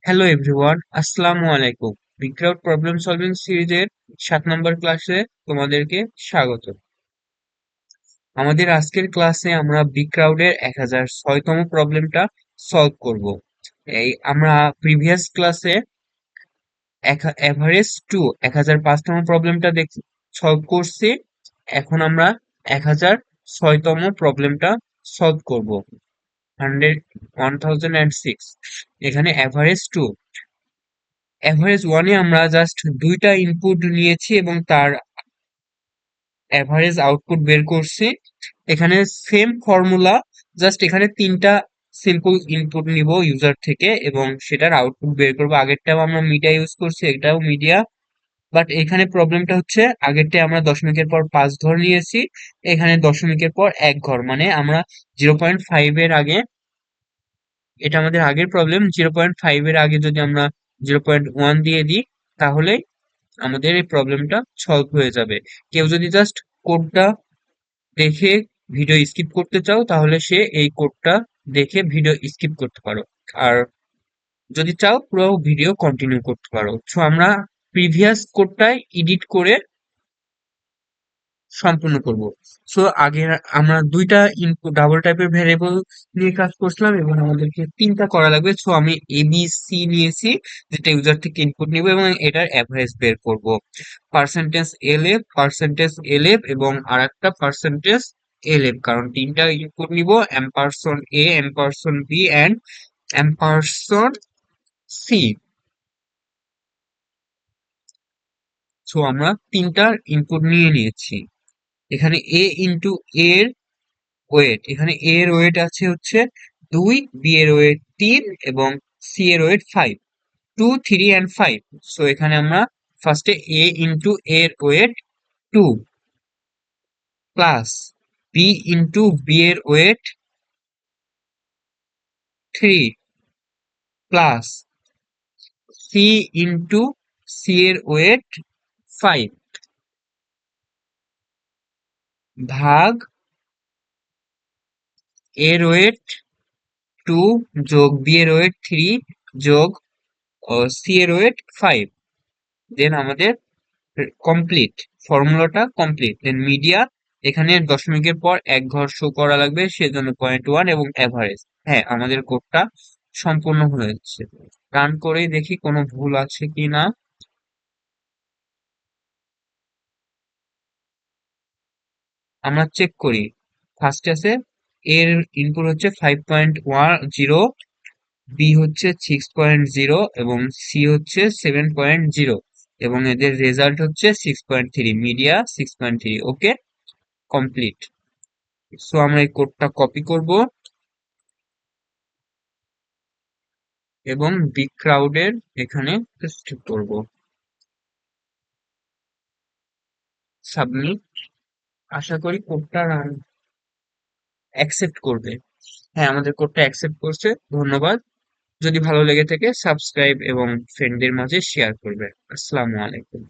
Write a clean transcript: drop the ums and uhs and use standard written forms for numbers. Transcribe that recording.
Hello everyone, আসসালামু আলাইকুম। Big problem solving সিরিজের 7 নম্বর ক্লাসে তোমাদেরকে স্বাগত। আমাদের আজকের ক্লাসে আমরা বিগ ক্রাউডের 1006তম প্রবলেমটা সলভ করব। এই আমরা প্রিভিয়াস ক্লাসে এভারেজ টু 1005তম প্রবলেমটা সলভ করছি। এখন আমরা 1006তম প্রবলেমটা সলভ করব। 1006 এখানে এভারেজ টু এভারেজ ওয়ানে আমরা জাস্ট দুইটা ইনপুট নিয়েছি এবং তার এভারেজ আউটপুট বের করছি। এখানে সেম ফর্মুলা, জাস্ট এখানে তিনটা সিম্পল ইনপুট নিব ইউজার থেকে এবং সেটার আউটপুট বের করবো। আগেরটাও আমরা মিডিয়া ইউজ করছি, এটাও মিডিয়া, বাট এখানে প্রবলেমটা হচ্ছে আগেরটা আমরা দশমিকের পর 5 ঘর নিয়েছি, এখানে দশমিকের পর 1 ঘর, মানে আমরা 0.5 এর আগে, এটা আমাদের আগের প্রবলেম, 0.5 এর আগে যদি আমরা 0.1 দিয়ে দিই তাহলে আমাদের এই প্রবলেমটা সলভ হয়ে যাবে। কেউ যদি জাস্ট কোডটা দেখে ভিডিও স্কিপ করতে চাও তাহলে সে এই কোডটা দেখে ভিডিও স্কিপ করতে পারো, আর যদি চাও পুরো ভিডিও কন্টিনিউ করতে পারো। সো আমরা প্রিভিয়াস কোডটাই এডিট করে সম্পূর্ণ করব। সো আগে আমরা দুইটা ইনপুট ডাবল টাইপের ভ্যারিয়েবল নিয়ে কাজ করছিলাম এবং আমাদেরকে তিনটা করা লাগবে। সো আমি এবিসি নিয়েছি, যেটা ইউজার থেকে ইনপুট নিব এবং এটার অ্যাভারেজ বের করব। পার্সেন্টেজ এলএফ এবং আর একটা পার্সেন্টেজ এলএফ, কারণ তিনটা ইনপুট নিব, এম্পারসন এ, এম্পারসন বি অ্যান্ড এম্পারসন সি। সো আমরা তিনটার ইনপুট নিয়ে নিয়েছি। এখানে এ ইন্টু এর ওয়েট, এখানে এ এর ওয়েট আছে হচ্ছে 2, বি এর ওয়েট 3 এবং সি এর ওয়েট 5, 2, 3 and 5। সো এখানে আমরা ফার্স্টে এ ইন্টু এর weight 2 plus B into B এর weight 3 plus C into C এর ওয়েট 5 ভাগ এর ওয়েট 2 যোগ বি এর ওয়েট 3 যোগ সি এর ওয়েট 5। দেন আমাদের কমপ্লিট, ফর্মুলাটা কমপ্লিট। দেন মিডিয়া, এখানে দশমিকের পর 1 ঘর শো করা লাগবে, সেজন্য 0.1 এবং এভারেজ। হ্যাঁ, আমাদের কোডটা সম্পূর্ণ হয়েছে। রান করেই দেখি কোনো ভুল আছে কি না। আমরা চেক করি। ফার্স্ট আছে এর ইনপুট হচ্ছে 5.10, বি হচ্ছে 6.0 এবং সি হচ্ছে 7.0 এবং এদের রেজাল্ট হচ্ছে 6.3, মিডিয়া 6.3। ওকে, কমপ্লিট। সো আমরা এই কোডটা কপি করব এবং বিগ ক্রাউডের এখানে পেস্ট করব। সাবমিট। আশা করি কোডটা রান অ্যাকসেপ্ট করবে। হ্যাঁ, আমাদের কোডটা অ্যাকসেপ্ট করছে, ধন্যবাদ। যদি ভালো লেগে থাকে সাবস্ক্রাইব এবং ফ্রেন্ডদের মাঝে শেয়ার করবে। আসসালামু আলাইকুম।